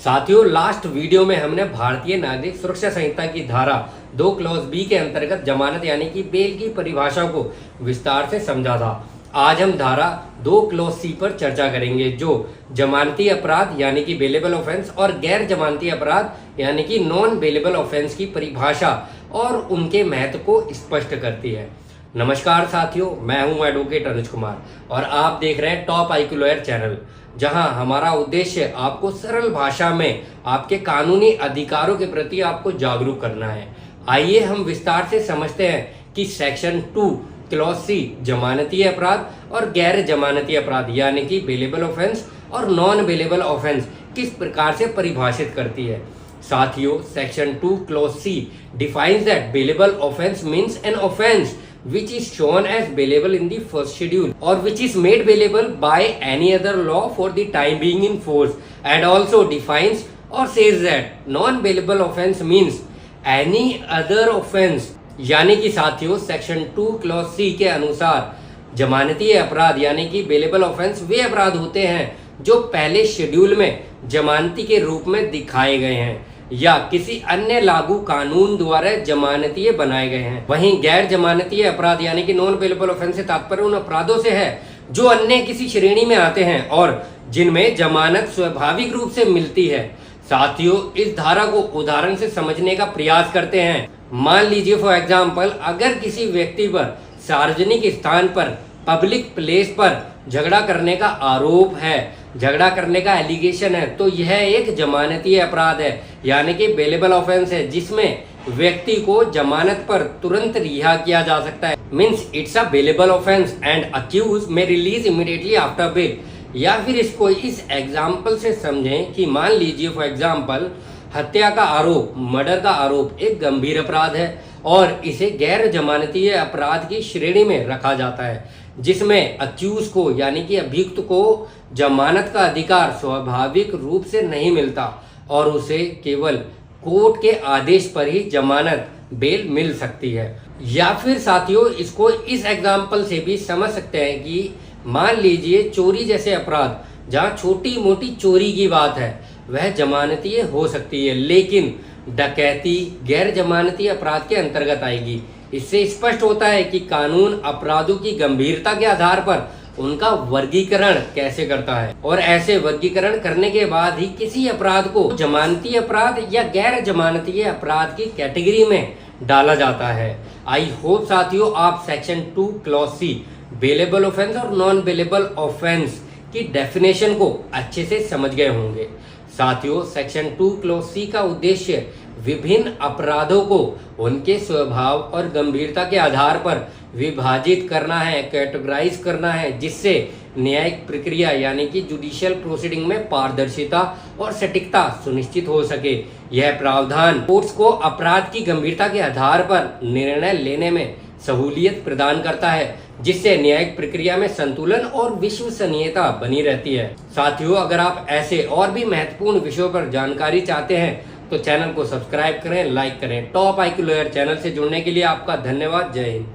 साथियों, last video में हमने भारतीय नागरिक सुरक्षा संहिता की धारा 2 क्लॉज बी के अंतर्गत जमानत यानी कि बेल की परिभाषा को विस्तार से समझा था। आज हम धारा 2 क्लॉज सी पर चर्चा करेंगे, जो जमानती अपराध यानी कि बेलेबल ऑफेंस और गैर जमानती अपराध यानी कि नॉन बेलेबल ऑफेंस की परिभाषा और उनके महत्व को स्पष्ट करती है। नमस्कार साथियों, मैं हूं एडवोकेट अनुज कुमार और आप देख रहे हैं टॉप IQ लॉयर चैनल, जहां हमारा उद्देश्य आपको सरल भाषा में आपके कानूनी अधिकारों के प्रति आपको जागरूक करना है। आइए हम विस्तार से समझते हैं कि सेक्शन 2 क्लॉज सी जमानती अपराध और गैर जमानती अपराध यानी कि बेलेबल ऑफेंस और नॉन बेलेबल ऑफेंस किस प्रकार से परिभाषित करती है। साथियों, section 2 clause C defines that bailable offence means an offence which is shown as bailable in the first schedule or which is made bailable by any other law for the time being in force, and also defines or says that non-bailable offence means any other offence। यानी कि साथियों, section 2 clause सी के अनुसार जमानती अपराध यानी कि bailable offence वे अपराध होते हैं जो पहले शेड्यूल में जमानती के रूप में दिखाए गए हैं या किसी अन्य लागू कानून द्वारा जमानतीय बनाए गए हैं। वहीं गैर जमानतीय अपराध यानी कि नॉन बेलेबल ऑफेंस से तात्पर्य उन अपराधों से है जो अन्य किसी श्रेणी में आते हैं और जिनमें जमानत स्वाभाविक रूप से मिलती है। साथियों, इस धारा को उदाहरण से समझने का प्रयास करते हैं। मान लीजिए फॉर एग्जाम्पल, अगर किसी व्यक्ति पर सार्वजनिक स्थान पर पब्लिक प्लेस पर झगड़ा करने का आरोप है, झगड़ा करने का एलिगेशन है, तो यह एक जमानती अपराध है यानी कि बेलेबल ऑफेंस है, जिसमें व्यक्ति को जमानत पर तुरंत रिहा किया जा सकता है। Means it's a bailable offence and accused may release immediately after bail. या फिर इसको इस एग्जाम्पल से समझें कि मान लीजिए फॉर एग्जाम्पल, हत्या का आरोप, मर्डर का आरोप एक गंभीर अपराध है और इसे गैर जमानती अपराध की श्रेणी में रखा जाता है, जिसमें अक्यूज को यानी कि अभियुक्त को जमानत का अधिकार स्वाभाविक रूप से नहीं मिलता और उसे केवल कोर्ट के आदेश पर ही जमानत बेल मिल सकती है। या फिर साथियों, इसको इस एग्जाम्पल से भी समझ सकते हैं कि मान लीजिए चोरी जैसे अपराध जहाँ छोटी मोटी चोरी की बात है वह जमानती हो सकती है, लेकिन डकैती गैर जमानती अपराध के अंतर्गत आएगी। इससे स्पष्ट होता है कि कानून अपराधों की गंभीरता के आधार पर उनका वर्गीकरण कैसे करता है और ऐसे वर्गीकरण करने के बाद ही किसी अपराध को जमानती अपराध या गैर जमानती अपराध की कैटेगरी में डाला जाता है। आई होप साथियों, आप section 2 clause C bailable offence और नॉन बेलेबल ऑफेंस की डेफिनेशन को अच्छे से समझ गए होंगे। साथियों, सेक्शन 2 क्लॉज सी का उद्देश्य विभिन्न अपराधों को उनके स्वभाव और गंभीरता के आधार पर विभाजित करना है, कैटेगराइज करना है, जिससे न्यायिक प्रक्रिया यानी कि जुडिशियल प्रोसीडिंग में पारदर्शिता और सटीकता सुनिश्चित हो सके। यह प्रावधान कोर्ट्स को अपराध की गंभीरता के आधार पर निर्णय लेने में सहूलियत प्रदान करता है, जिससे न्यायिक प्रक्रिया में संतुलन और विश्वसनीयता बनी रहती है। साथियों, अगर आप ऐसे और भी महत्वपूर्ण विषयों पर जानकारी चाहते हैं तो चैनल को सब्सक्राइब करें, लाइक करें। टॉप IQ लॉयर चैनल से जुड़ने के लिए आपका धन्यवाद। जय हिंद।